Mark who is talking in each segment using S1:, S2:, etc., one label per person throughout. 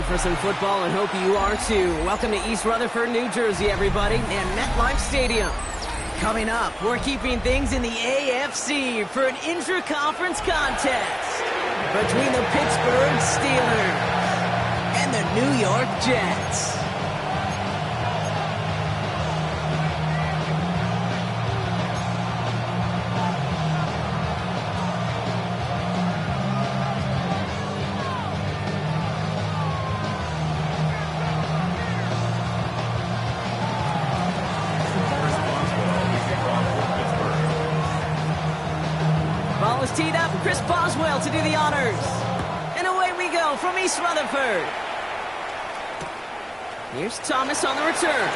S1: for some football and hope you are too. Welcome to East Rutherford, New Jersey, everybody, and MetLife Stadium. Coming up, we're keeping things in the AFC for an intra-conference contest between the Pittsburgh Steelers and the New York Jets. Ball is teed up. Chris Boswell to do the honors. And away we go from East Rutherford. Here's Thomas on the return.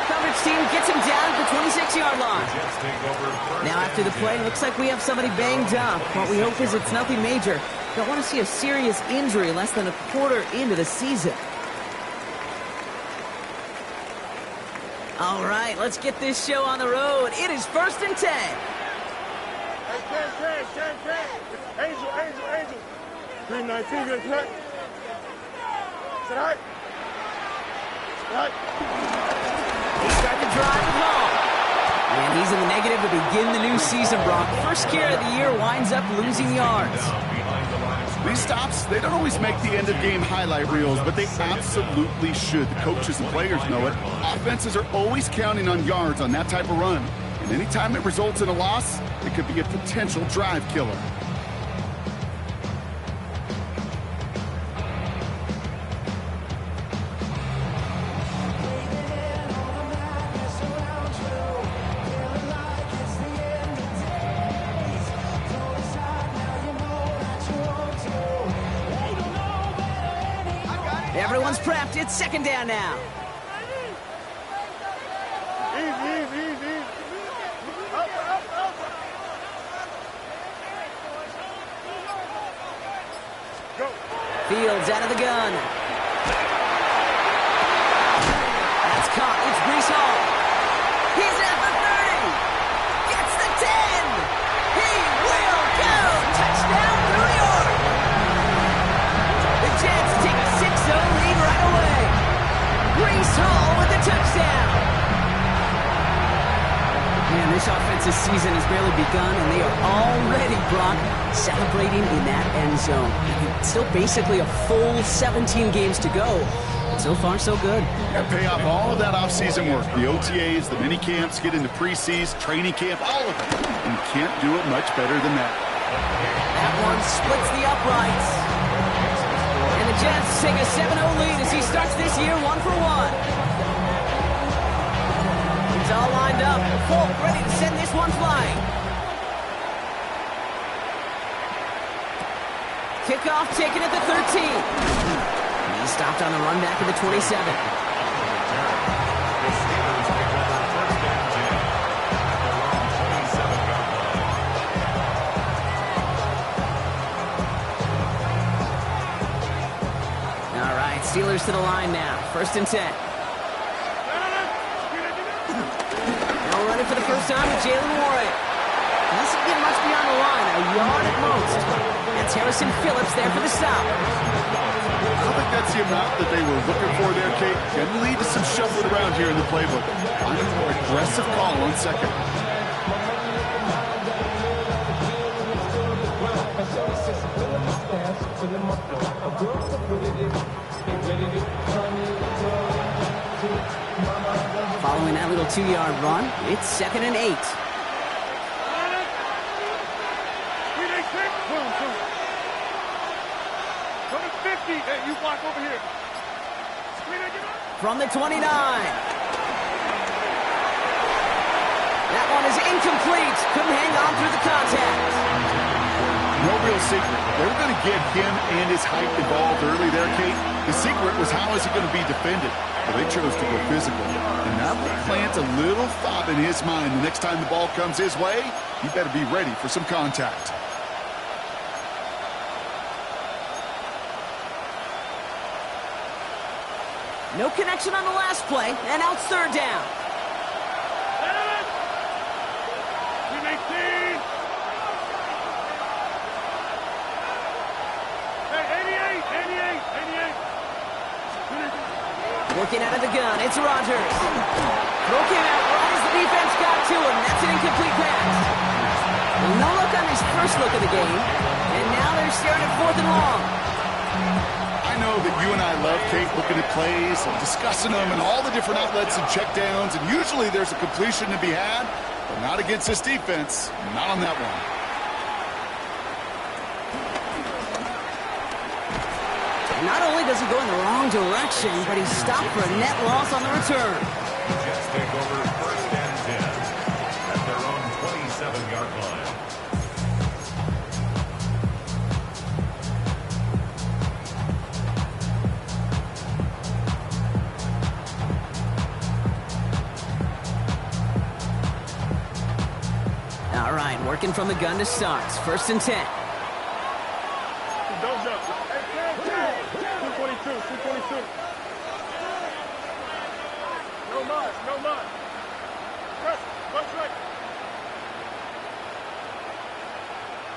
S1: Coverage team gets him down at the 26-yard line. Now after the play, looks like we have somebody banged up. What we hope is it's nothing major. Don't want to see a serious injury less than a quarter into the season. All right, let's get this show on the road. It is 1st and 10.
S2: Hey, 10. Angel. 319, good cut. Sit right.
S1: He's got to drive the ball. And he's in the negative to begin the new season, Brock. First carry of the year winds up losing yards.
S3: These stops, they don't always make the end-of-game highlight reels, but they absolutely should. The coaches and players know it. Offenses are always counting on yards on that type of run. And anytime it results in a loss, it could be a potential drive killer.
S1: Everyone's prepped. It's 2nd down now.
S2: Easy. Up. Go.
S1: Fields out of the gun. That's caught. It's Breece Hall. He's at the 30. Gets the 10. He will go. Touchdown, New York. The Jets take a 6-0 lead right away. Breece Hall with the touchdown. Man, this offensive season has barely begun, and they are already, Brock, celebrating in that end zone. Still basically a full 17 games to go. But so far, so good.
S3: Yeah, pay off all of that off-season work. The OTAs, the mini camps, get into preseason, training camp, all of it. And you can't do it much better than that.
S1: That one splits the uprights. And the Jets take a 7-0 lead as he starts this year 1-for-1. He's all lined up. Folk ready to send this one flying. Kickoff taken at the 13. He stopped on the run back at the 27. All right, Steelers to the line now. 1st and 10. Now running for the first time with Jalen Warren. Doesn't get much beyond the line, a yard at most. That's Harrison Phillips there for the stop.
S3: I don't think that's the amount that they were looking for there, Kate. Can lead to some shuffling around here in the playbook. Find a more aggressive call on 2nd.
S1: Following that little 2-yard run, it's 2nd and 8.
S2: From the 50, hey, you block over here.
S1: From the 29. That one is incomplete. Couldn't hang on through the contact.
S3: No real secret. They were going to get him and his height involved early there, Kate. The secret was how is he going to be defended? Well, they chose to go physical. And that will plant a little thought in his mind. The next time the ball comes his way, he better be ready for some contact.
S1: No connection on the last play, and now it's 3rd down.
S2: 319. Hey, 88.
S1: Looking out of the gun, it's Rodgers. Looking out right as the defense got to him. That's an incomplete pass. No look on his first look of the game, and now they're staring at 4th and long.
S3: I know that you and I love, Kate, looking at plays and discussing them and all the different outlets and checkdowns, and usually there's a completion to be had, but not against this defense. Not on that one.
S1: Not only does he go in the wrong direction, but he's stopped for a net loss on the return.
S4: Jets take over 1st and 10 at their own 27-yard line.
S1: All right, working from the gun to start. 1st and 10.
S2: Don't jump. Hey, 222, 222. No mark, no mark. Press, what's right?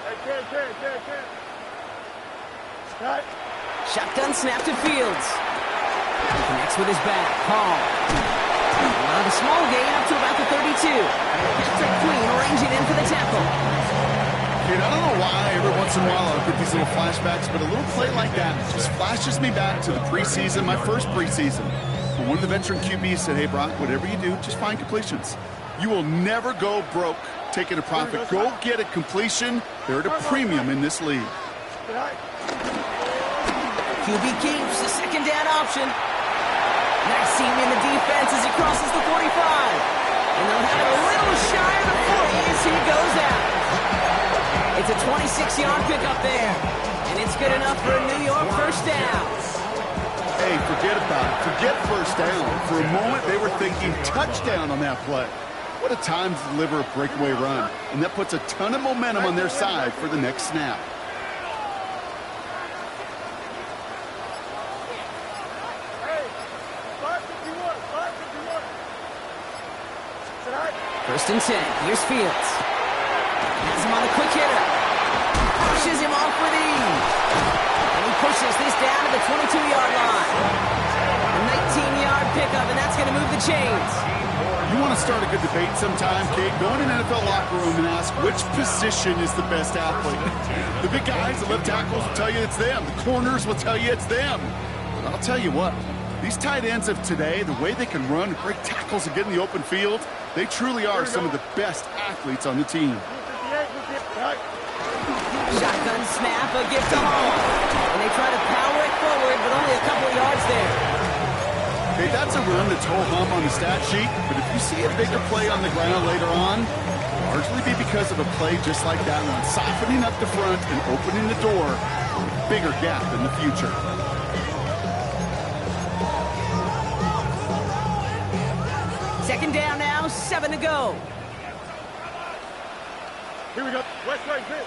S2: Hey, Ken. Scott.
S1: Shotgun snap to Fields. He connects with his back. Hall. The small gain up to about the 32. Patrick Queen arranging in for the tackle.
S3: Kate, I don't know why every once in a while I'll get these little flashbacks, but a little play like that just flashes me back to the preseason, my first preseason. When one of the veteran QBs said, hey, Brock, whatever you do, just find completions. You will never go broke taking a profit. Go get a completion. They're at a premium in this league.
S1: QB keeps the 2nd down option. Nice seam in the defense as he crosses the 45. And they'll have it a little shy of the 40 as he goes out. It's a 26-yard pickup there. And it's good enough for a New York 1st down.
S3: Hey, forget about it. Forget 1st down. For a moment, they were thinking touchdown on that play. What a time to deliver a breakaway run. And that puts a ton of momentum on their side for the next snap.
S2: Hey, 551, 551.
S1: 1st and 10. Here's Fields. Has him on a quick hitter. Pushes him off with ease. And he pushes this down to the 22-yard line. A 19-yard pickup, and that's going to move the chains.
S3: You want to start a good debate sometime, Kate? Go in an NFL locker room and ask which position is the best athlete. The big guys, the left tackles will tell you it's them. The corners will tell you it's them. But I'll tell you what, these tight ends of today, the way they can run, break tackles and get in the open field, they truly are some of the best athletes on the team.
S1: Shotgun snap, a gift to Hall. And they try to power it forward, but only a couple of yards there.
S3: Hey, that's a run that's ho-hum on the stat sheet, but if you see a bigger play on the ground later on, it'll largely be because of a play just like that one, softening up the front and opening the door for a bigger gap in the future.
S1: Second down now, 7 to go.
S2: Here we go. West right here.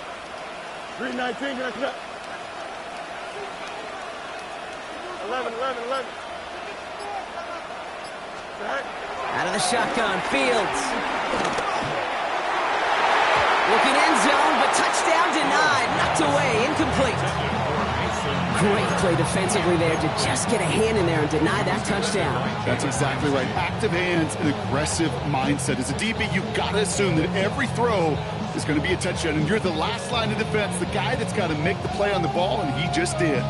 S2: 319, that's up. 11.
S1: Out of the shotgun, Fields. Looking end zone, but touchdown denied. Knocked away, incomplete. Great play defensively there to just get a hand in there and deny that touchdown.
S3: That's exactly right. Active hands and aggressive mindset. As a DB, you've got to assume that every throw is going to be a touchdown, and you're the last line of defense, the guy that's got to make the play on the ball, and he just did.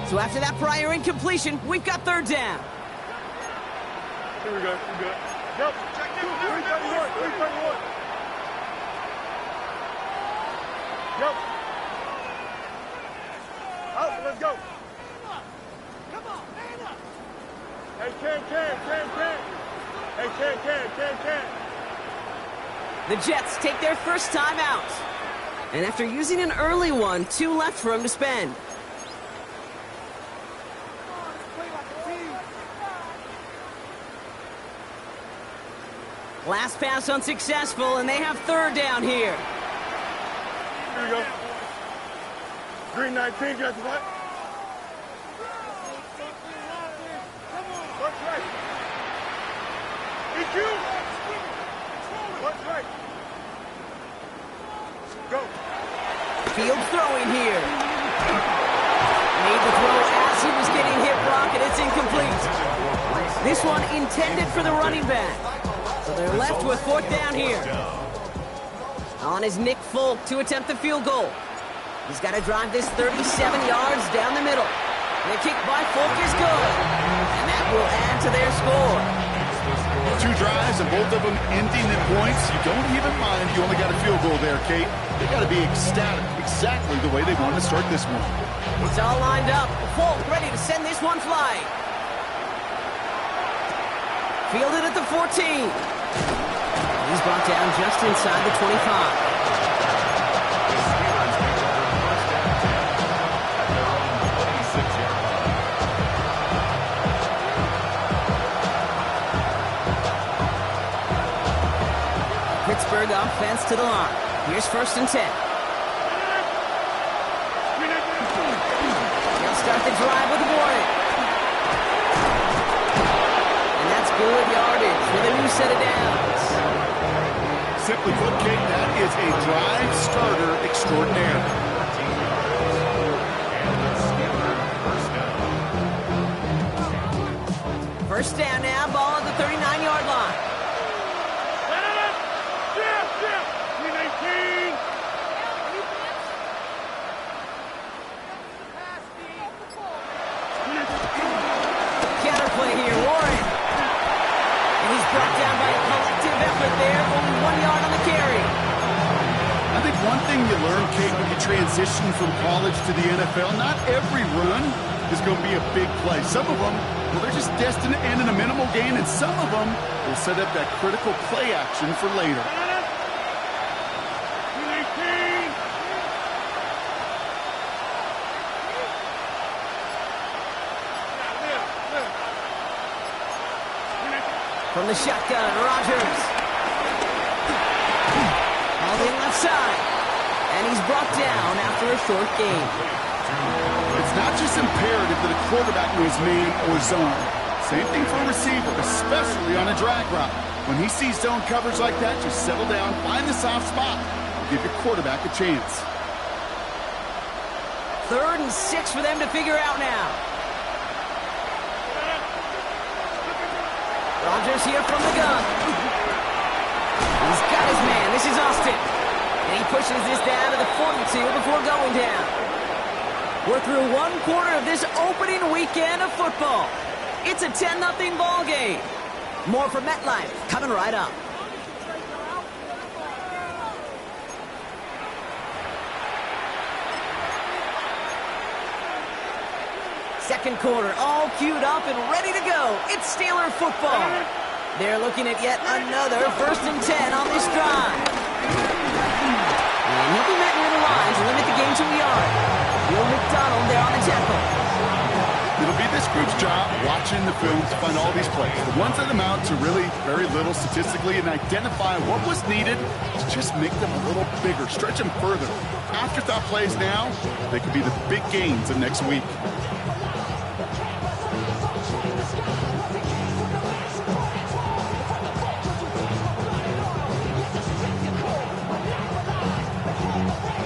S1: So after that prior incompletion, we've got 3rd down.
S2: Here we go. Jump. 331. Jump. Out, let's go. Come on, man up. Hey, Ken. Hey, Ken.
S1: The Jets take their first time out. And after using an early one, 2 left for him to spend. Last pass unsuccessful, and they have 3rd down here.
S2: Here we go. 319, got the what? What's right? EQ! What's right? Go.
S1: Fields throwing here. Made the throw as he was getting hit, Brock, and it's incomplete. This one intended for the running back. So they're left with 4th down here. On is Nick Folk to attempt the field goal. He's got to drive this 37 yards down the middle. The kick by Folk is good. And that will add to their score.
S3: 2 drives and both of them ending in points. You don't even mind you only got a field goal there, Kate. They got to be ecstatic, exactly the way they want to start this one.
S1: It's all lined up. Folk ready to send this one flying. Fielded at the 14. He's brought down just inside the 25. Pittsburgh offense to the line. Here's 1st and 10. They'll start the drive with Warren. And that's good yardage with a new set of downs.
S3: Simply put, Kate, that is a drive starter extraordinaire.
S1: First down now, ball at the 39-yard line. Counterplay here, Warren. And he's brought down by a collective effort there, only 1 yard on the carry.
S3: I think one thing you learn, Kate, when you transition from college to the NFL, not every run is going to be a big play. Some of them, well, they're just destined to end in a minimal gain, and some of them will set up that critical play action for later.
S1: From the shotgun, Rodgers. All in left side. And he's brought down after a short gain.
S3: It's not just imperative that a quarterback knows man or zone. Same thing for a receiver, especially on a drag route. When he sees zone coverage like that, just settle down, find the soft spot, and give your quarterback a chance.
S1: 3rd and 6 for them to figure out now. Rodgers here from the gun. He's got his man. This is Austin. And he pushes this down to the 42 before going down. We're through 1 quarter of this opening weekend of football. It's a 10-0 ball game. More from MetLife coming right up. Second quarter, all queued up and ready to go. It's Steeler football. They're looking at yet another 1st and 10 on this drive. And he'll be met near the line to limit the game to a yard. Will McDonald there on the tackle.
S3: It'll be this group's job watching the film to find all these plays. The ones that amount to really very little statistically and identify what was needed to just make them a little bigger, stretch them further. Afterthought plays now, they could be the big gains of next week.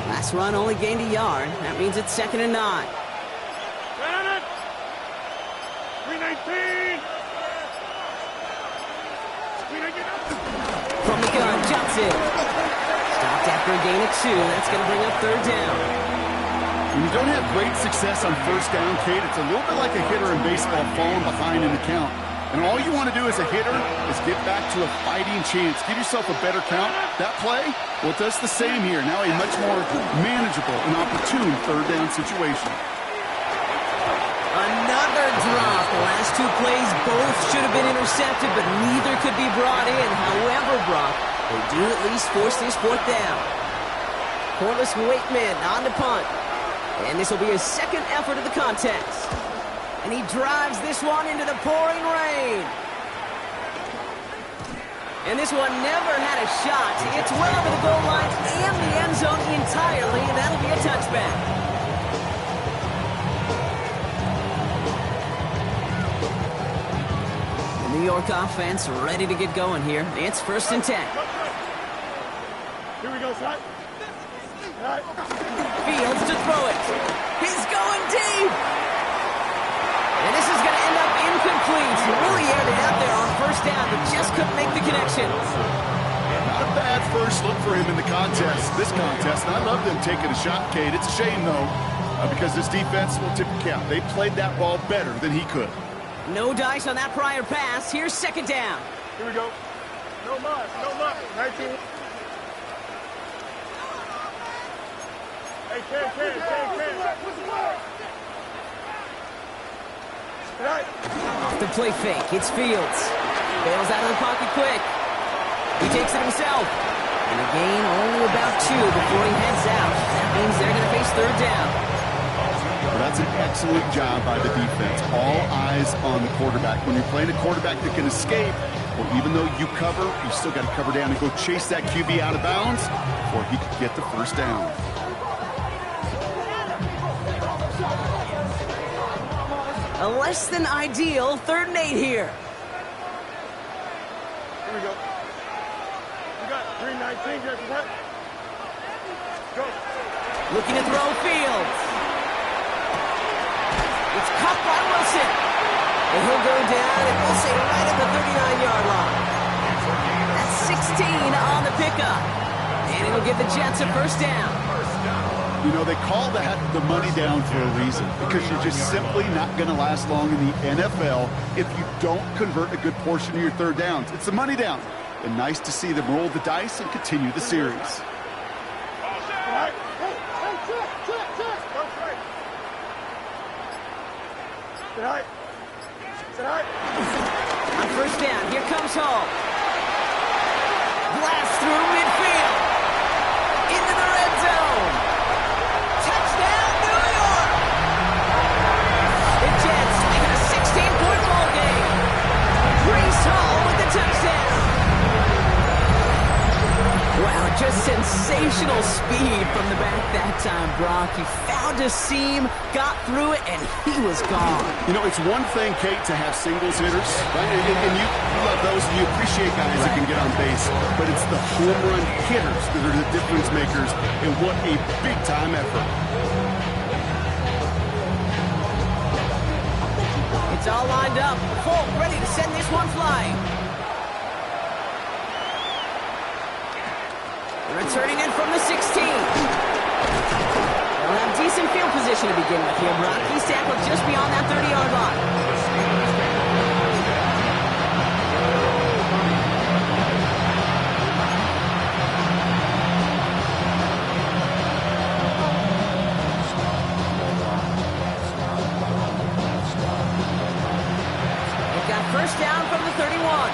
S1: Last run only gained a yard. That means it's 2nd and 9.
S2: 319.
S1: From the gun, Johnson. Stopped after a gain of 2. That's going to bring up 3rd down.
S3: When you don't have great success on 1st down, Kate, it's a little bit like a hitter in baseball falling behind in the count. And all you want to do as a hitter is get back to a fighting chance. Give yourself a better count. That play, well, it does the same here. Now a much more manageable and opportune 3rd down situation.
S1: Another drop. The last 2 plays both should have been intercepted, but neither could be brought in. However, Brock, they do at least force this 4th down. Corliss Waitman on the punt. And this will be his 2nd effort of the contest. And he drives this one into the pouring rain. And this one never had a shot. It's well over the goal line and the end zone entirely. That'll be a touchback. The New York offense ready to get going here. It's 1st and 10.
S2: Here we go, son.
S1: Fields to throw it. He's going deep. And this is going to end up incomplete. He really aired it out there on first down, but just couldn't make the connection.
S3: Not a bad first look for him in the this contest. And I love them taking a shot, Kate. It's a shame, though, because this defense will tip the cap. They played that ball better than he could.
S1: No dice on that prior pass. Here's second down.
S2: Here we go. No mud, no mud. 19. Hey, Ken.
S1: Off the play fake. It's Fields. Bails out of the pocket quick. He takes it himself. And a gain only about 2 before he heads out. That means they're going to face third down.
S3: Well, that's an excellent job by the defense. All eyes on the quarterback. When you're playing a quarterback that can escape, well, even though you cover, you still got to cover down and go chase that QB out of bounds before he can get the first down.
S1: A less than ideal 3rd and 8 here.
S2: Here we go. We got 319. Get what? Go.
S1: Looking to throw Fields. It's caught by Wilson. And he'll go down, and we'll say right at the 39-yard line. That's 16 on the pickup. And it'll give the Jets a first down.
S3: You know, they call that the money down for a reason, because you're just simply not going to last long in the NFL if you don't convert a good portion of your third downs. It's the money down. And nice to see them roll the dice and continue the series.
S1: On first down, here comes Hall. Blast through midfield. Into the red zone. Touchdown, New York! The Jets make it a 16-point ball game. Breece Hall with the touchdown. Wow, just sensational speed from the back that time, Brock. He found a seam, got through it, and he was gone.
S3: You know, it's one thing, Kate, to have singles hitters, right? And you love those, and you appreciate guys that can get on base. But it's the home run hitters that are the difference makers, and what a big-time effort.
S1: It's all lined up. Folk ready to send this one flying. Returning in from the 16. They'll have decent field position to begin with here, Brock. He's tackled just beyond that 30-yard line. They've got first down from the 31.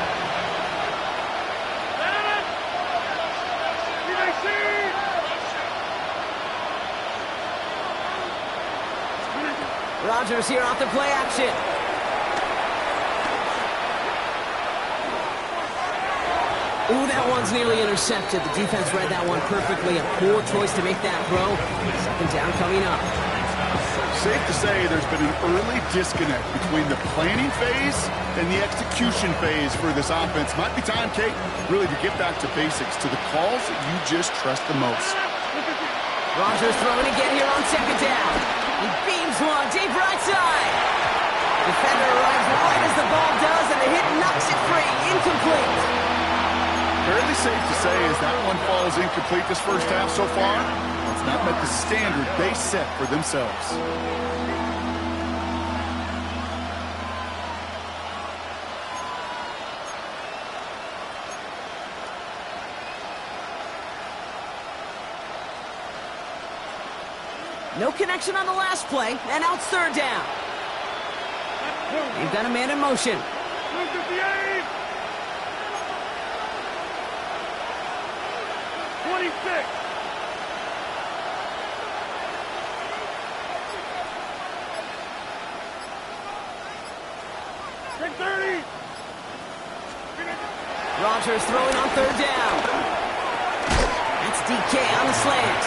S1: Rodgers here off the play action. Ooh, that one's nearly intercepted. The defense read that one perfectly. A poor choice to make that throw. Second down coming up.
S3: Safe to say there's been an early disconnect between the planning phase and the execution phase for this offense. Might be time, Kate, really to get back to basics, to the calls that you just trust the most.
S1: Rodgers throwing again here on second down. He beams one deep right side. Defender arrives right as the ball does, and the hit knocks it free. Incomplete.
S3: Fairly safe to say as that one falls incomplete this first half so far, it's not met the standard they set for themselves.
S1: No connection on the last play, and now it's third down. They've got a man in motion.
S2: 26.
S1: Rodgers throwing on third down. That's DK on the slant.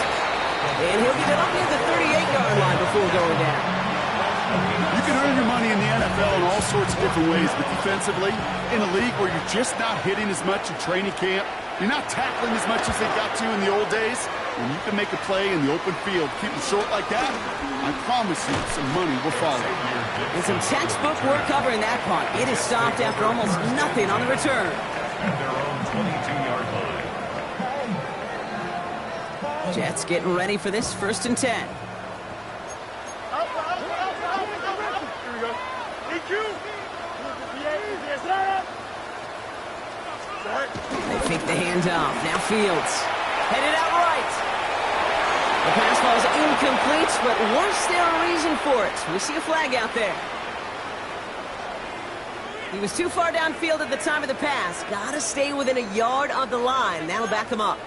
S1: And he'll get it up near the 38-yard line before going down.
S3: You can earn your money in the NFL in all sorts of different ways, but defensively, in a league where you're just not hitting as much in training camp, You're not tackling as much as they got to in the old days. When you can make a play in the open field, keep it short like that, I promise you some money will follow.
S1: And some textbook work covering that punt. It is stopped after almost nothing on the return.
S4: At their own 22-yard line.
S1: Jets getting ready for this 1st and 10.
S2: Here we go. EQ.
S1: They fake the handoff. Now Fields. Headed out right. The pass ball is incomplete, but was there a reason for it? We see a flag out there. He was too far downfield at the time of the pass. Gotta stay within a yard of the line. That'll back him up.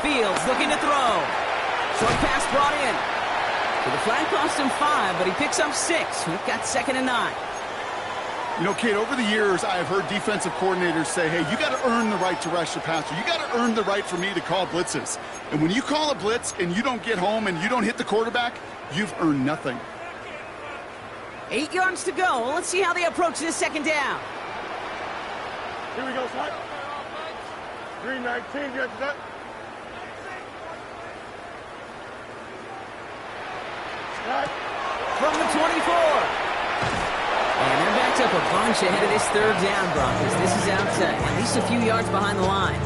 S1: Fields looking to throw. Short pass brought in. So the flag cost him 5, but he picks up 6. We've got 2nd and 9.
S3: You know, Kate, over the years, I have heard defensive coordinators say, hey, you got to earn the right to rush the passer. You got to earn the right for me to call blitzes. And when you call a blitz and you don't get home and you don't hit the quarterback, you've earned nothing.
S1: 8 yards to go. Let's see how they approach this 2nd down.
S2: Here we go, son. 319, get that.
S1: From the 24. And they're backed up a bunch ahead of this 3rd down, Broncos. This is outside, at least a few yards behind the line.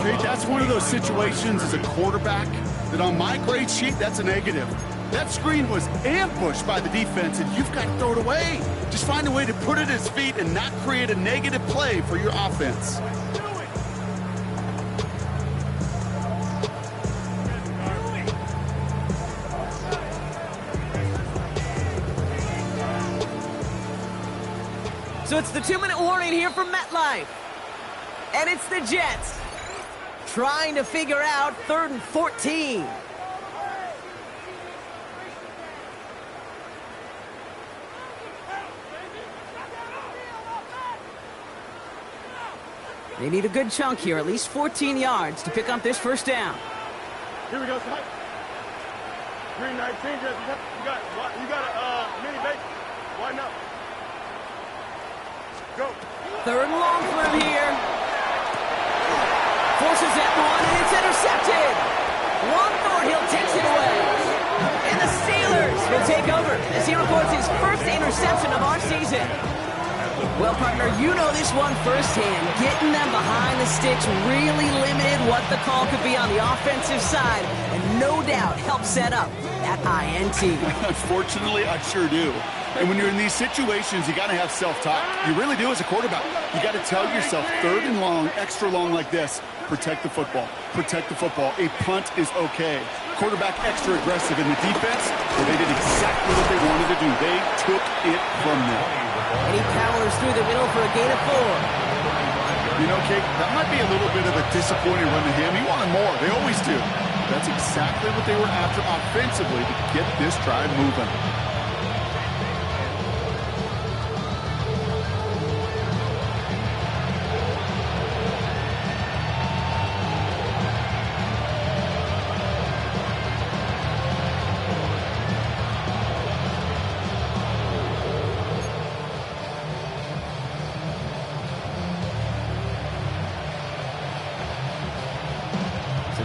S3: Hey, that's one of those situations as a quarterback that on my grade sheet, that's a negative. That screen was ambushed by the defense, and you've got to throw it away. Just find a way to put it at his feet and not create a negative play for your offense.
S1: So it's the 2-minute warning here from MetLife. And it's the Jets trying to figure out 3rd and 14. They need a good chunk here, at least 14 yards to pick up this 1st down.
S2: Here we go, son. 319, you got a mini bake. Why not? Go.
S1: 3rd and long for him here. Forces that one, and it's intercepted. Juan Thornhill takes it away. And the Steelers will take over as he records his 1st interception of our season. Well, partner, you know this one firsthand. Getting them behind the sticks really limited what the call could be on the offensive side, and no doubt helped set up that INT.
S3: Unfortunately, I sure do. And when you're in these situations, you got to have self-talk. You really do as a quarterback. You got to tell yourself 3rd and long, extra long like this, protect the football. Protect the football. A punt is okay. Quarterback extra aggressive in the defense, well, they did exactly what they wanted to do. They took it from them.
S1: And he powers through the middle for a gain of 4.
S3: You know, Kate, that might be a little bit of a disappointing run to him. He wanted more. They always do. That's exactly what they were after offensively to get this drive moving.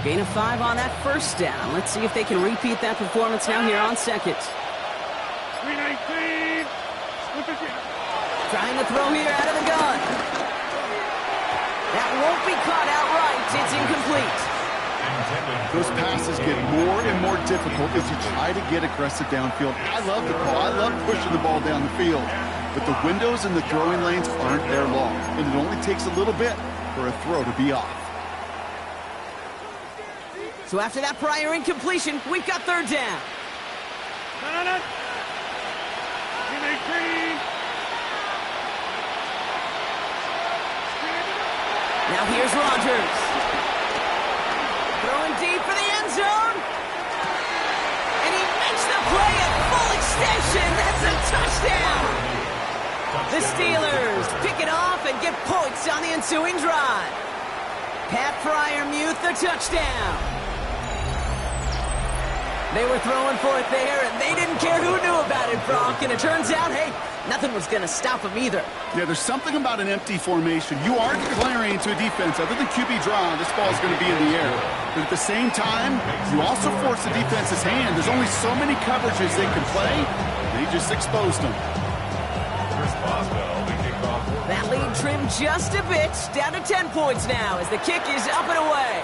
S1: Gain of 5 on that 1st down. Let's see if they can repeat that performance now here on 2nd.
S2: 319.
S1: Trying to throw here out of the gun. That won't be caught outright. It's incomplete.
S3: Those passes get more and more difficult as you try to get aggressive downfield. I love the call. I love pushing the ball down the field. But the windows in the throwing lanes aren't there long. And it only takes a little bit for a throw to be off.
S1: So after that prior incompletion, we've got 3rd down.
S2: No. 319.
S1: Now here's Rodgers. Throwing deep for the end zone. And he makes the play at full extension. That's a touchdown. The Steelers pick it off and get points on the ensuing drive. Pat Freiermuth, the touchdown. They were throwing for it there, and they didn't care who knew about it, Brock. And it turns out, hey, nothing was going to stop them either.
S3: Yeah, there's something about an empty formation. You are declaring to a defense, other than QB draw, this ball is going to be in the air. But at the same time, you also force the defense's hand. There's only so many coverages they can play. They just exposed them.
S1: That lead trimmed just a bit, down to 10 points now as the kick is up and away.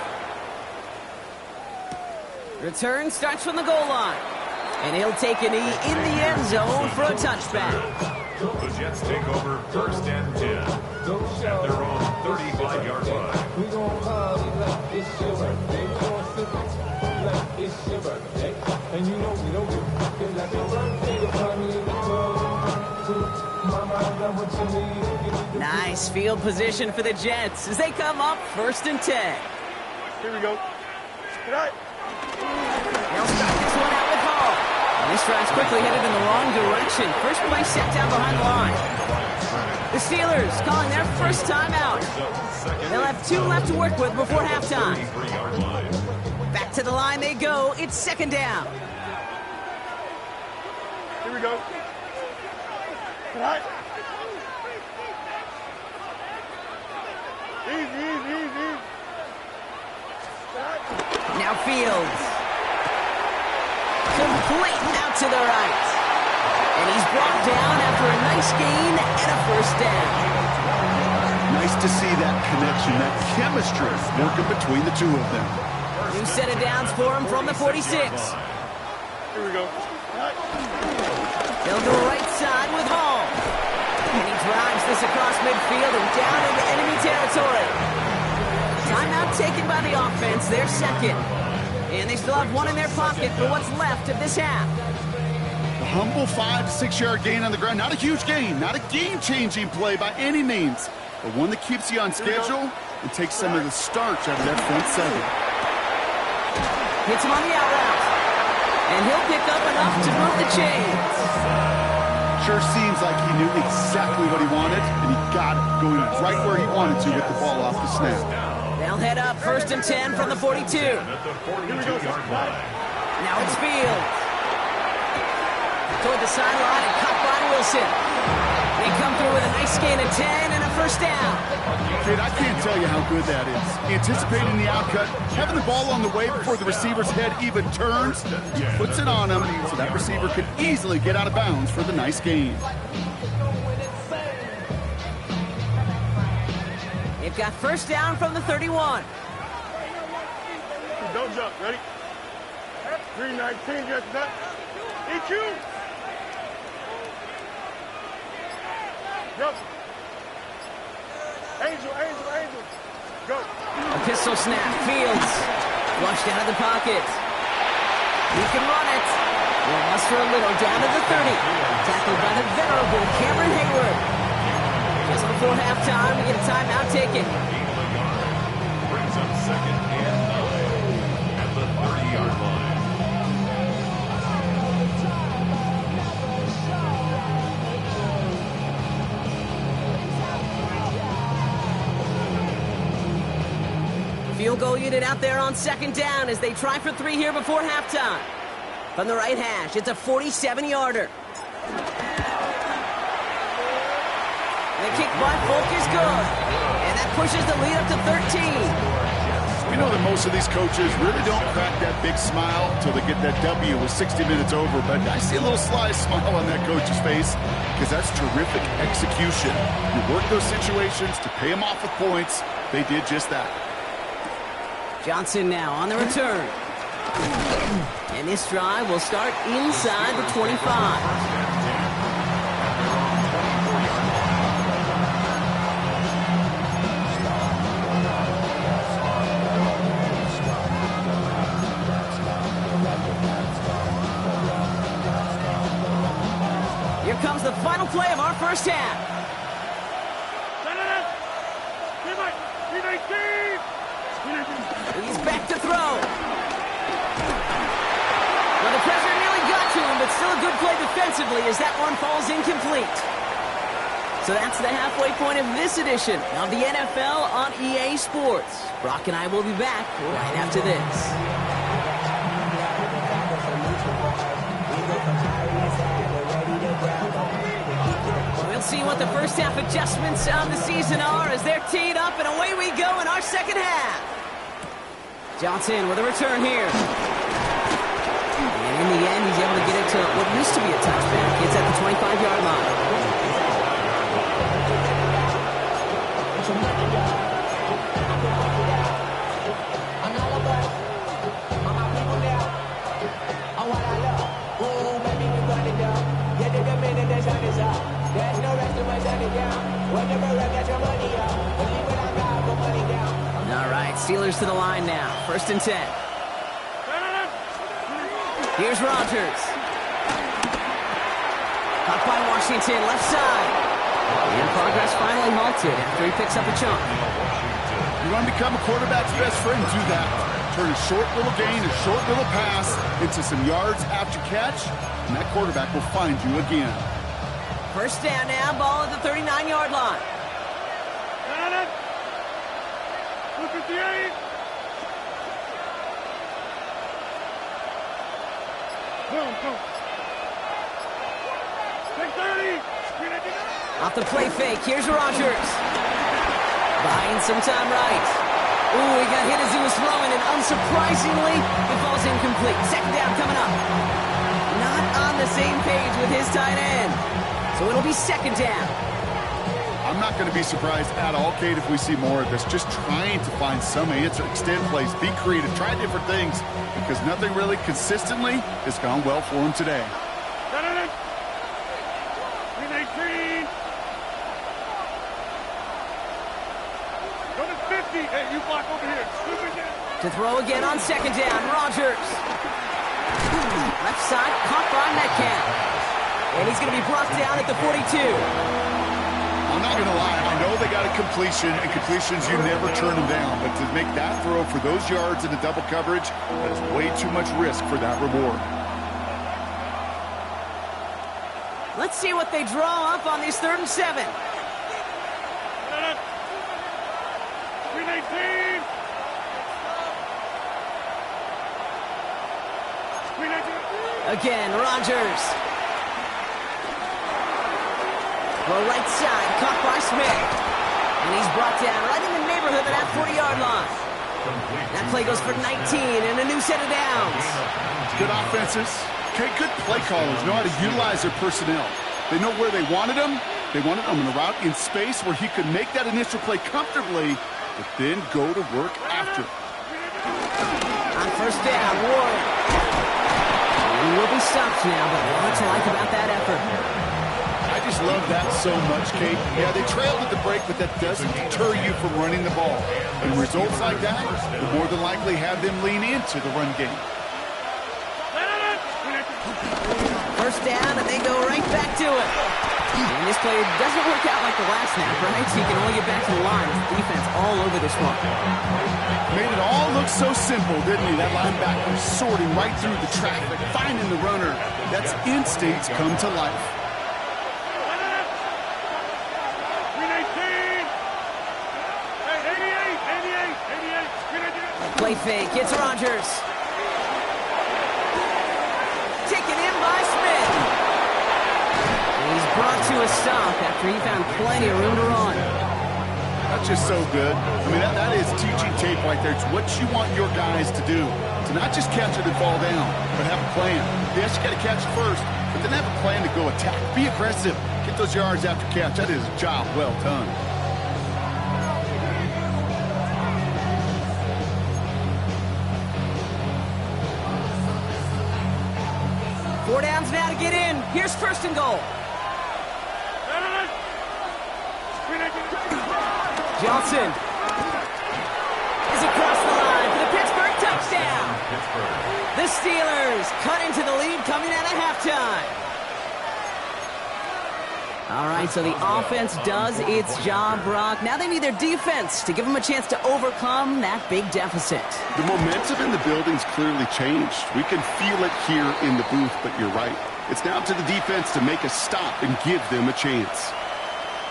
S1: Return starts from the goal line. And he'll take a knee in the end zone for a touchback.
S4: The Jets take over 1st and 10 at their own 35-yard line.
S5: It's your birthday. It's your birthday. And you know we don't give it like your birthday. You'll find me in the club. Mama, I got what you need.
S1: Nice field position for the Jets as they come up 1st and 10.
S2: Here we go. Right.
S1: They'll start this one out with Hall. And this drive's quickly headed in the wrong direction. First play set down behind the line. The Steelers calling their first timeout. They'll have 2 left to work with before halftime. Back to the line they go. It's 2nd down.
S2: Here we go. Right. Easy. Right.
S1: Now Fields. Complete out to the right. And he's brought down after a nice gain and a 1st down.
S3: Nice to see that connection, that chemistry working between the two of them.
S1: New set of downs for him from the 46.
S2: Here we go. Right.
S1: They'll go right side with Hall. And he drives this across midfield and down into enemy territory. Timeout taken by the offense, their 2nd. And they still have 1 in their pocket for what's left of this half.
S3: A humble 5 to 6 yard gain on the ground. Not a huge gain, not a game-changing play by any means, but one that keeps you on schedule and takes some of the starch out of that front 7.
S1: Hits him on the out route. And he'll pick up enough to move the chains.
S3: Sure seems like he knew exactly what he wanted, and he got it, going right where he wanted to with the ball off the snap.
S1: They'll head up 1st and 10 from the 42. Now it's Fields. Toward the sideline and caught by Wilson. They come through with a nice gain of 10 and a 1st down.
S3: Kid, I can't tell you how good that is. Anticipating the outcut, having the ball on the way before the receiver's head even turns, he puts it on him so that receiver can easily get out of bounds for the nice gain.
S1: They've got 1st down from the 31.
S2: Don't jump. Ready? 319. Yes, that. EQ. Jump. Angel. Go.
S1: A pistol snap. Fields. Flushed out of the pocket. He can run it. Will muster a little down to the 30. Tackled by the venerable Cameron Hayward. Just before halftime, we get a timeout taken.
S4: Brings up 2nd and 9 at the 30-yard line.
S1: Field goal unit out there on 2nd down as they try for 3 here before halftime. From the right hash, it's a 47-yarder. The kick by Folk is good. And that pushes the lead up to 13.
S3: We know that most of these coaches really don't crack that big smile until they get that W with 60 minutes over, but I see a little sly smile on that coach's face because that's terrific execution. You work those situations to pay them off with points. They did just that.
S1: Johnson now on the return. And this drive will start inside the 25. Here comes the final play of our first half. He's back to throw. Well, the pressure nearly got to him, but still a good play defensively as that one falls incomplete. So So that's the halfway point of this edition of the NFL on EA Sports. Brock and I will be back right after this. We'll see what the first half adjustments of the season are as they're teed up, and away we go in our second half. Johnson with a return here. And in the end, he's able to get it to what used to be a touchback. It's at the 25-yard line. All right, Steelers to the line now. 1st and 10. Here's Rodgers. Caught by Washington, left side. And progress finally halted after he picks up a chunk.
S3: You want to become a quarterback's best friend, do that. Turn a short little gain, a short little pass into some yards after catch, and that quarterback will find you again.
S1: 1st down now, ball at the 39-yard line.
S2: Look at the 8. Boom, boom. Take 30.
S1: Off the play fake, here's Rodgers. Buying some time right. Ooh, he got hit as he was throwing, and unsurprisingly, it falls incomplete. 2nd down coming up. Not on the same page with his tight end. So it'll be 2nd down.
S3: I'm not going to be surprised at all, Kate, if we see more of this. Just trying to find some answer, extend plays, be creative, try different things, because nothing really consistently has gone well for him today.
S2: 18. Go to 50. Hey, you block over here.
S1: To throw again on 2nd down, Rodgers. Left side, caught by Metcalf. And he's going to be brought down at the 42.
S3: I'm not going to lie. I know they got a completion, and completions, you never turn them down. But to make that throw for those yards in the double coverage, that is way too much risk for that reward.
S1: Let's see what they draw up on these 3rd and 7. Again, Rodgers. Well, right side, caught by Smith. And he's brought down right in the neighborhood of that 40-yard line. That play goes for 19 and a new set of downs.
S3: Good offenses. Okay, good play callers know how to utilize their personnel. They know where they wanted them. They wanted them in a route in space where he could make that initial play comfortably, but then go to work after.
S1: On 1st down, Warren. He will be stopped now, but what to like about that effort?
S3: I just love that so much, Kate. Yeah, they trailed at the break, but that doesn't deter you from running the ball. And results like that will more than likely have them lean into the run game.
S1: 1st down, and they go right back to it. And this play doesn't work out like the last snap, right? So you can only get back to the line with the defense all over this one.
S3: Made it all look so simple, didn't he? That linebacker sorting right through the traffic, finding the runner. That's instincts come to life.
S1: Play fake, it's Rodgers. Taken in by Smith. And he's brought to a stop after he found plenty of room to run.
S3: That's just so good. I mean, that is teaching tape right there. It's what you want your guys to do. To not just catch it and fall down, but have a plan. Yes, you got to catch it first, but then have a plan to go attack. Be aggressive. Get those yards after catch. That is a job well done.
S1: Four downs now to get in. Here's 1st and goal. Johnson is across the line for the Pittsburgh touchdown. The Steelers cut into the lead coming out of halftime. All right, so the offense does its job, Brock. Now they need their defense to give them a chance to overcome that big deficit.
S3: The momentum in the building's clearly changed. We can feel it here in the booth, but you're right. It's now to the defense to make a stop and give them a chance.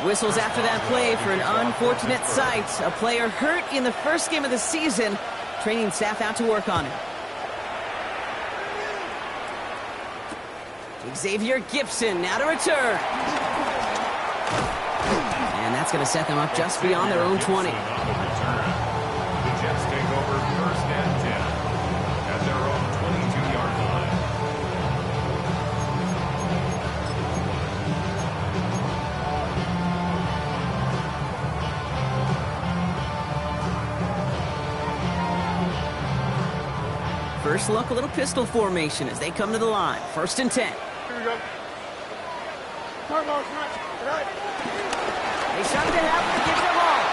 S1: Whistles after that play for an unfortunate sight. A player hurt in the first game of the season. Training staff out to work on it. Xavier Gipson now to return. And that's going to set them up just beyond their own 20.
S4: The Jets take over first and 10 at their own 22-yard line.
S1: First look, a little pistol formation as they come to the line. First and 10.
S2: Here we go. Come on, right.
S1: They shut it out to get them all.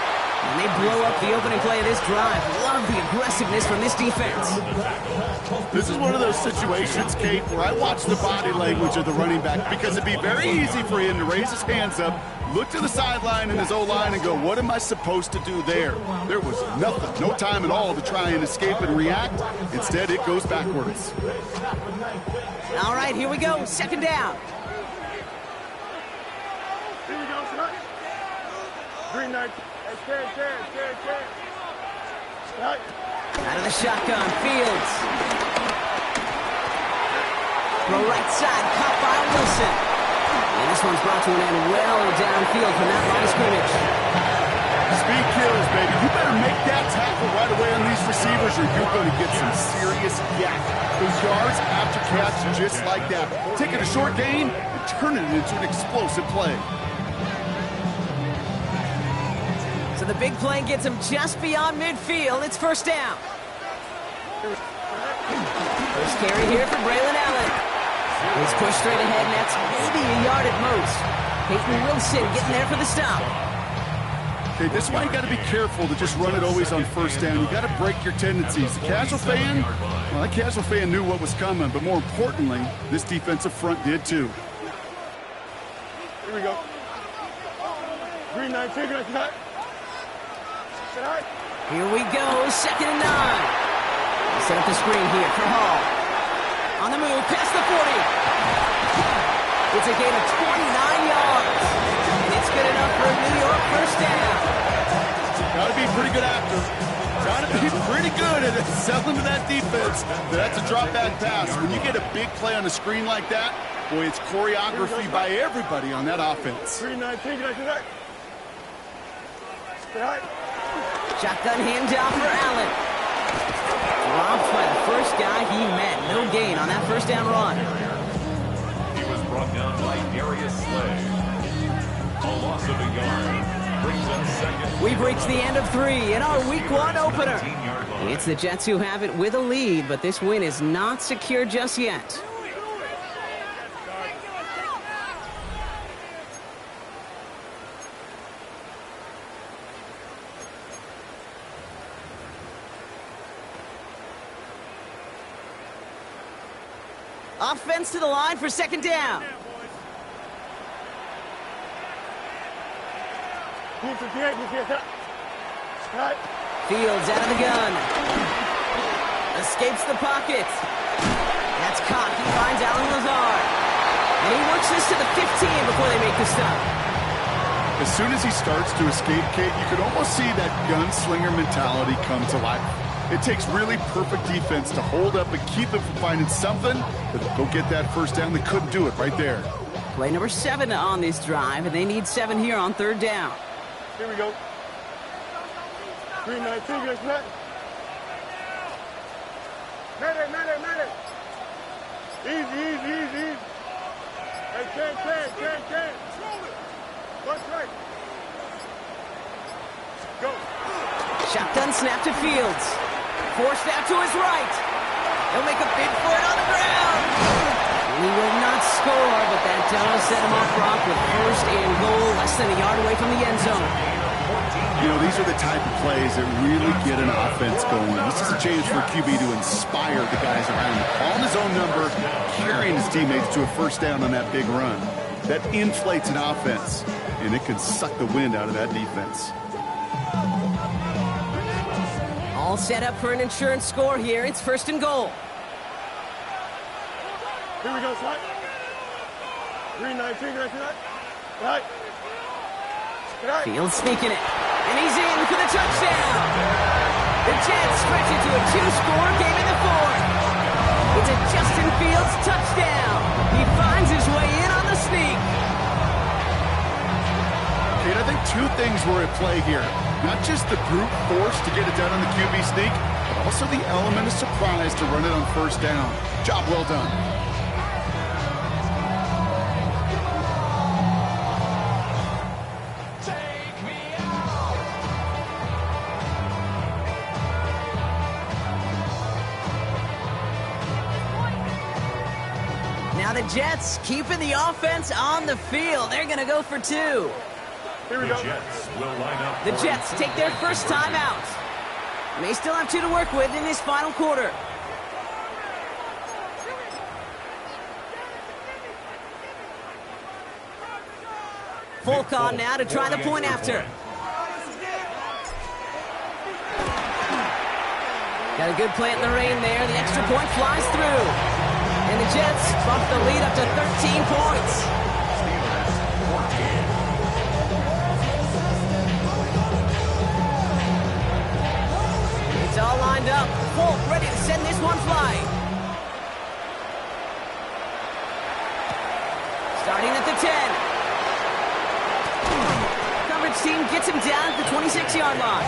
S1: And they blow up the opening play of this drive. Love the aggressiveness from this defense.
S3: This is one of those situations, Kate, where I watch the body language of the running back because it'd be very easy for him to raise his hands up, look to the sideline in his O-line and go, what am I supposed to do there? There was nothing, no time at all to try and escape and react. Instead, it goes backwards.
S1: All right, here we go. Second down.
S2: Here we go, son. Green knight. Hey, Ken. Right.
S1: Out of the shotgun, Fields. Throw right side, caught by Wilson. And this one's brought to an end well downfield from that line of scrimmage.
S3: Speed kills, baby. You better make that tackle right away on these receivers or you're going to get some serious yak. Those yards after catch just like that. Taking a short gain and turning it into an explosive play.
S1: So the big play gets him just beyond midfield. It's first down. First carry here for Braylon Allen. He's pushed straight ahead, and that's maybe a yard at most. Peyton Wilson getting there for the stop.
S3: Okay, this is why you got to be careful to just run it always on first down. You got to break your tendencies. The casual fan, well, that casual fan knew what was coming, but more importantly, this defensive front did too.
S2: Here we go. Green knight, take it like
S1: Here we go, second and 9. They set up the screen here for Hall. On the move, past the 40. It's a gain of 29 yards. And it's good enough for a New York first down.
S3: Got to be pretty good after. Got to be pretty good at selling to that defense. That's a drop back pass. When you get a big play on the screen like that, boy, it's choreography by everybody on that offense.
S2: Green knight, take it like that. Right.
S1: Shotgun handoff for Allen. Dropped by the first guy he met. No gain on that first down run.
S4: He was brought down by Darius Slay. A loss of a yard. Brings in second.
S1: We've reached the end of 3 in our Week 1 opener. It's the Jets who have it with a lead, but this win is not secure just yet. Offense to the line for second down. Fields out of the gun. Escapes the pocket. That's caught. He finds Alan Lazard. And he works this to the 15 before they make the stop.
S3: As soon as he starts to escape, Kate, you could almost see that gunslinger mentality come to life. It takes really perfect defense to hold up and keep him from finding something that'll go get that first down. They couldn't do it right there.
S1: Play number 7 on this drive, and they need 7 here on third down.
S2: Here we go. Green knight, take it like that. Medic. Easy. Hey, Ken. What's right? Go.
S1: Shotgun snap to Fields. Forced out to his right. He'll make a bid for it on the ground. He will not score, but that does set him off Brock with first and goal, less than a yard away from the end zone.
S3: You know, these are the type of plays that really get an offense going. This is a chance for a QB to inspire the guys around him. Calling his own number, carrying his teammates to a first down on that big run. That inflates an offense, and it can suck the wind out of that defense.
S1: All set up for an insurance score here. It's first and goal.
S2: Here we go, son. Green knight, take it like that. Right.
S1: Fields sneaking it. And he's in for the touchdown. The Jets stretch it to a 2-score game in the fourth. It's a Justin Fields touchdown. He finds his way in on the sneak.
S3: Kate, I think two things were at play here. Not just the brute force to get it done on the QB sneak, but also the element of surprise to run it on first down. Job well done.
S1: Now the Jets keeping the offense on the field. They're going to go for 2.
S2: Here we
S4: The
S2: go.
S4: Jets will line up.
S1: The
S4: for
S1: Jets take their first time out. They still have 2 to work with in this final quarter. Folk on now to try the point after. Got a good play in the rain there. The extra point flies through. And the Jets bump the lead up to 13 points. It's all lined up. Folk ready to send this one flying. Starting at the 10. Coverage team gets him down at the 26-yard line.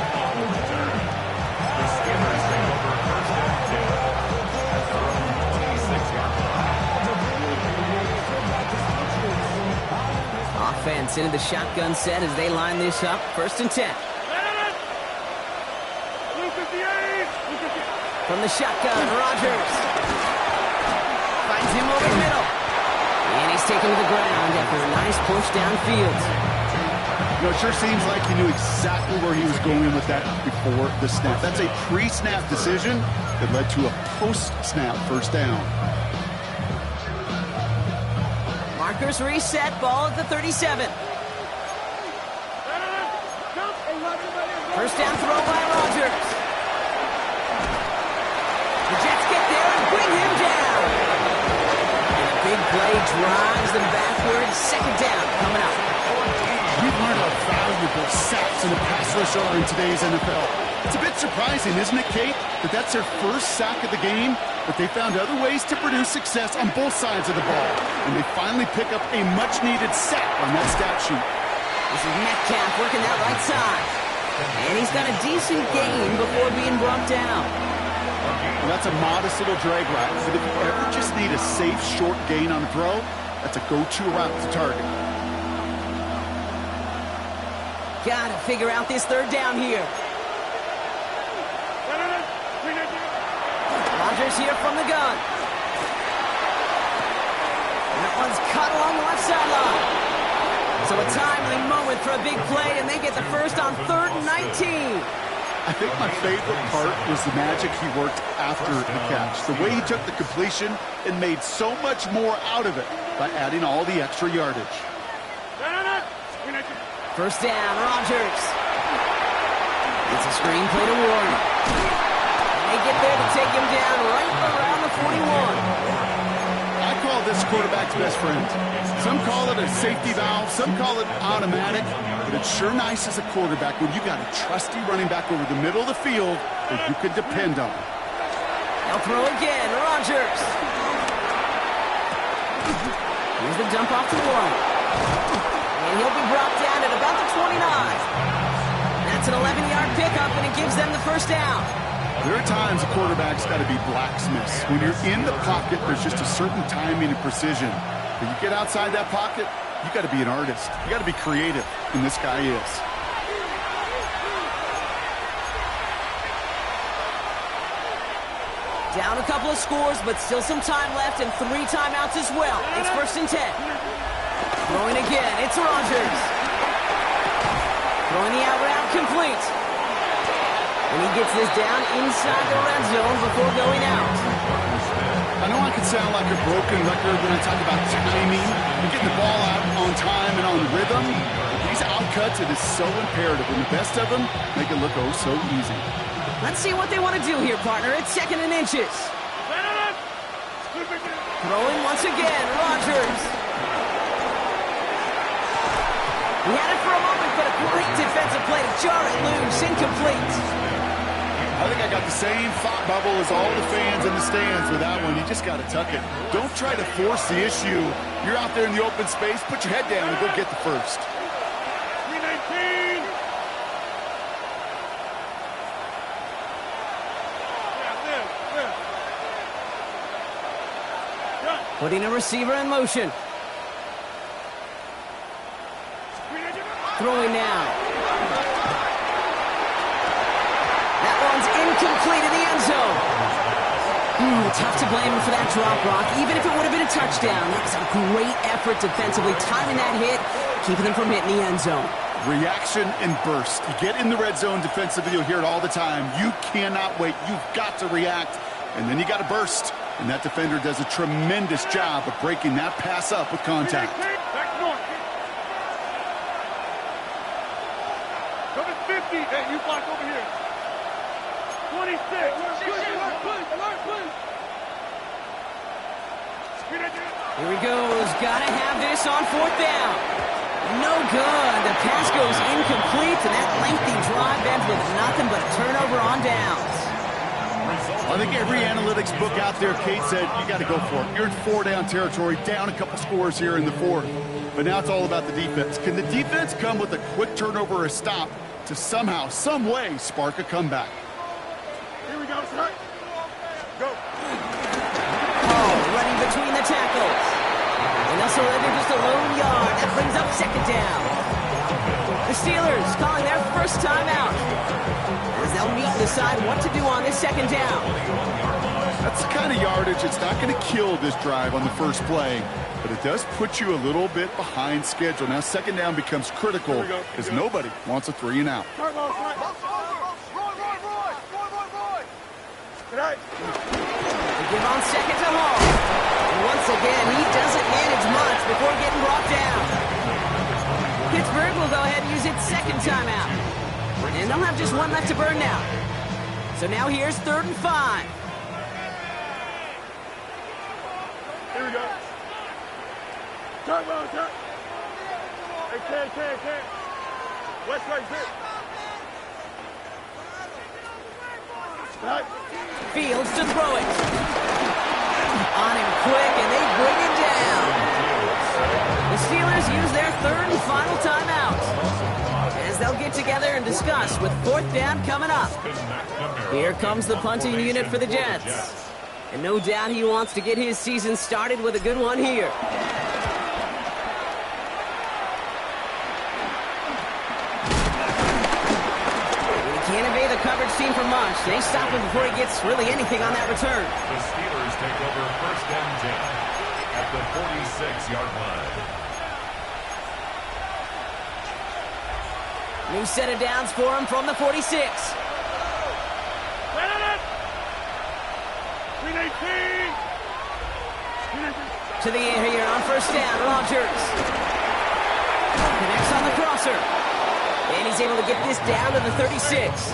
S4: The Steelers take over first and 10 at their own 26-yard line.
S1: Offense into the shotgun set as they line this up. First and 10. From the shotgun, Rodgers finds him over the middle. And he's taken to the ground after a nice push downfield.
S3: You know, it sure seems like he knew exactly where he was going with that before the snap. That's a pre-snap decision that led to a post-snap first down.
S1: Markers reset, ball at the 37. First down throw by Rodgers. The Jets get there and bring him down. And a big play drives them backwards. Second down coming up.
S3: We've learned how valuable sacks in the pass rush are in today's NFL. It's a bit surprising, isn't it, Kate, that that's their first sack of the game, but they found other ways to produce success on both sides of the ball, and they finally pick up a much-needed sack on that stat sheet.
S1: This is Metcalf working that right side. And he's got a decent gain before being brought down.
S3: Well, that's a modest little drag route, but if you ever just need a safe, short gain on a throw, that's a go-to route to target.
S1: Gotta figure out this third down here. Rodgers here from the gun. And that one's cut along the left sideline. So a timely moment for a big play, and they get the first on 3rd and 19.
S3: I think my favorite part was the magic he worked after the catch. The way he took the completion and made so much more out of it by adding all the extra yardage.
S1: First down, Rodgers. It's a screen play to Warren. And they get there to take him down right around the 41.
S3: I call this quarterback's best friend. Some call it a safety valve, some call it automatic, but it's sure nice as a quarterback when you got a trusty running back over the middle of the field that you can depend on.
S1: They'll throw again, Rodgers. Here's the dump off to Warren. And he'll be brought down at about the 29. That's an 11-yard pickup, and it gives them the first down.
S3: There are times a quarterback's got to be blacksmiths. When you're in the pocket, there's just a certain timing and precision. When you get outside that pocket, you got to be an artist. You got to be creative, and this guy is.
S1: Down a couple of scores, but still some time left, and 3 timeouts as well. It's first and 10. Throwing again, it's Rodgers. Throwing the out route complete. And he gets this down inside the red zone before going out.
S3: I know I can sound like a broken record when I talk about timing and getting the ball out on time and on rhythm. These outcuts, it is so imperative, and the best of them make it look oh so easy.
S1: Let's see what they want to do here, partner. It's 2nd and inches. Throwing once again, Rodgers. He had it for a moment, but a defensive play to jar it loose. Incomplete.
S3: I think I got the same thought bubble as all the fans in the stands with that one. You just got to tuck it. Don't try to force the issue. You're out there in the open space. Put your head down and go get the first.
S2: 319.
S1: Putting a receiver in motion. Throwing now. That one's incomplete in the end zone. Tough to blame him for that drop, Brock. Even if it would have been a touchdown, that was a great effort defensively, timing that hit, keeping them from hitting the end zone.
S3: Reaction and burst. You get in the red zone defensively, you'll hear it all the time. You cannot wait. You've got to react, and then you got to burst. And that defender does a tremendous job of breaking that pass up with contact.
S2: Back north. Cover 50. Hey, you block over here. 26.
S1: Here he goes. Gotta have this on fourth down. No good. The pass goes incomplete, and that lengthy drive ends with nothing but a turnover on downs.
S3: I think every analytics book out there, Kate, said you got to go for it. You're in four-down territory, down a couple scores here in the fourth. But now it's all about the defense. Can the defense come with a quick turnover or a stop to somehow, some way, spark a comeback?
S2: Here we go, sir. Go.
S1: Oh, running between the tackles. And they'll surrender just a lone yard. That brings up second down. The Steelers calling their first timeout, as they'll meet and decide what to do on this second down.
S3: That's the kind of yardage that's not going to kill this drive on the first play, but it does put you a little bit behind schedule. Now second down becomes critical because nobody wants a 3 and out.
S1: They give on second to Hall. And once again, he doesn't manage much before getting brought down. Pittsburgh will go ahead and use its second timeout. And they'll have just one left to burn now. So now here's 3rd and 5.
S2: Here we go. Turn, turn. Hey, Ken. West right here. Right.
S1: Fields to throw it. On him quick, and they bring him down. The Steelers use their 3rd and final timeout, as they'll get together and discuss with 4th down coming up. Here comes the punting unit for the Jets. And no doubt he wants to get his season started with a good one here. He can't evade the coverage team for much. They stop him before he gets really anything on that return.
S4: The Steelers take over 1st and 10 at the 46-yard line.
S1: New set of downs for him from the 46. To the air here on 1st down, Rodgers. Connects on the crosser. And he's able to get this down to the 36.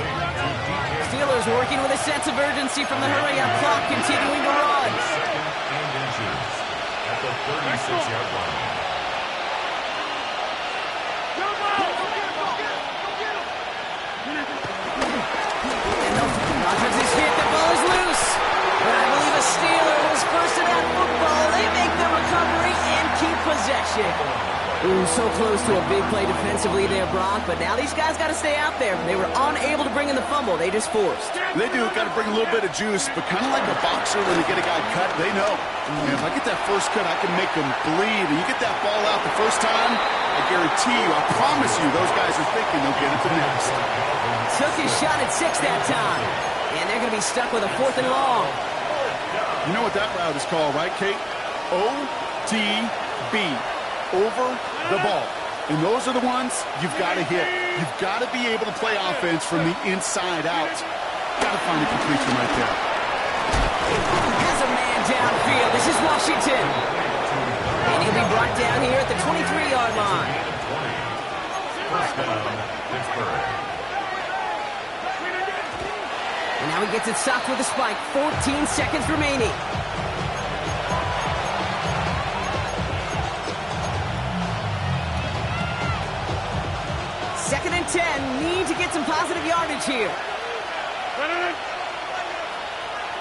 S1: Steelers working with a sense of urgency from the hurry-up clock, continuing to run.
S4: 2nd and inches at the 36-yard line.
S1: Rodgers is hit, the ball is loose. But I believe a Steeler was first in that football. They make the recovery and keep possession. Ooh, so close to a big play defensively there, Brock. But now these guys got to stay out there. They were unable to bring in the fumble. They just forced.
S3: They do. Got to bring a little bit of juice, but kind of like a boxer when they get a guy cut, they know. And if I get that first cut, I can make them bleed. And you get that ball out the first time, I guarantee you, I promise you, those guys are thinking they'll get it the next.
S1: Took his shot at 6 that time. And they're going to be stuck with a 4th and long.
S3: You know what that route is called, right, Kate? OTB. Over the ball. And those are the ones you've got to hit. You've got to be able to play offense from the inside out. Got to find a completion right there.
S1: Has a man downfield. This is Washington. And he'll be brought down here at the 23-yard line.
S4: 1st down, Pittsburgh.
S1: And now he gets it stopped with a spike. 14 seconds remaining. and 10 need to get some positive yardage here.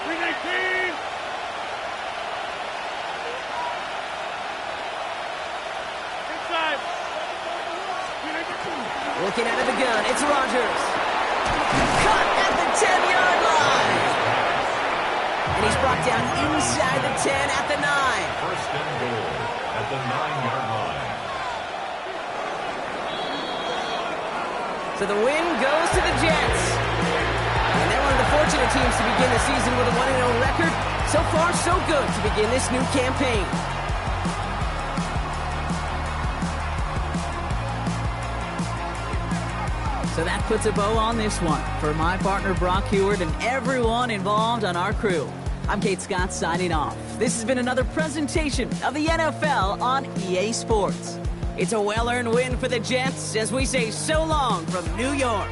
S2: 319. Inside.
S1: Looking out of the gun, it's Rodgers. Cut at the 10-yard line. And he's brought down inside the 10 at the 9.
S4: First and goal at the 9-yard line.
S1: So the win goes to the Jets. And they're one of the fortunate teams to begin the season with a 1-0 record. So far, so good to begin this new campaign. So that puts a bow on this one. For my partner, Brock Heward, and everyone involved on our crew, I'm Kate Scott signing off. This has been another presentation of the NFL on EA Sports. It's a well-earned win for the Jets as we say so long from New York.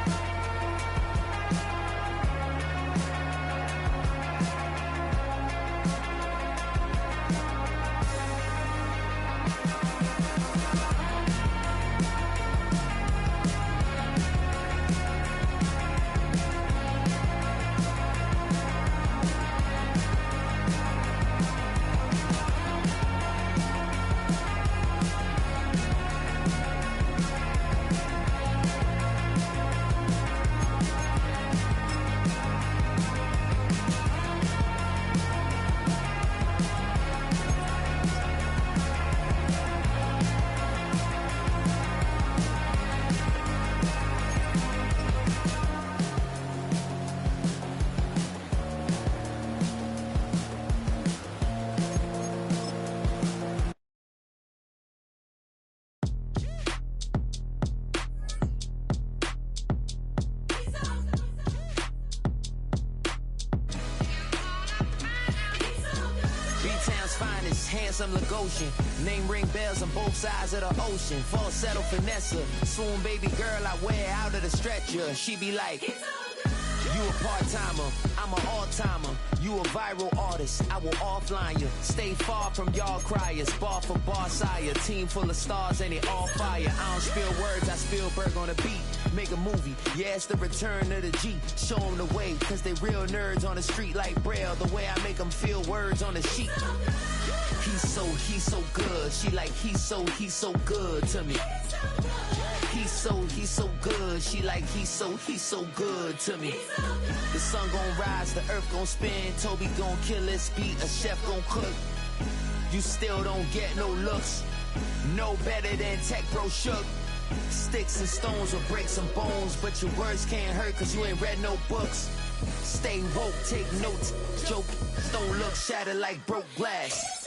S1: Handsome Lagosian, name ring bells on both sides of the ocean. Falsetto finesse, swoon baby girl I wear out of the stretcher. She be like, you a part-timer, I'm an all-timer. You a viral artist, I will offline you. Stay far from y'all criers, bar for bar sire. Team full of stars and it all fire. I don't spill words, I Spielberg on the beat. Make a movie, yeah, it's the return of the G. Show them the way, cause they real nerds on the street like Braille. The way I make them feel words on the sheet. He's so good. She like, he's so good to me. He's so good. She like, he's so good to me. The sun gon' rise, the earth gon' spin. Toby gon' kill this beat, a chef gon' cook. You still don't get no looks. No better than Tech Bro Shook. Sticks and stones will break some bones, but your words can't hurt cause you ain't read no books. Stay woke, take notes. Joke, don't look shattered like broke glass.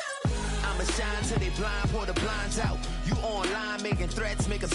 S1: I'ma shine till they blind, pour the blinds out. You online making threats, make a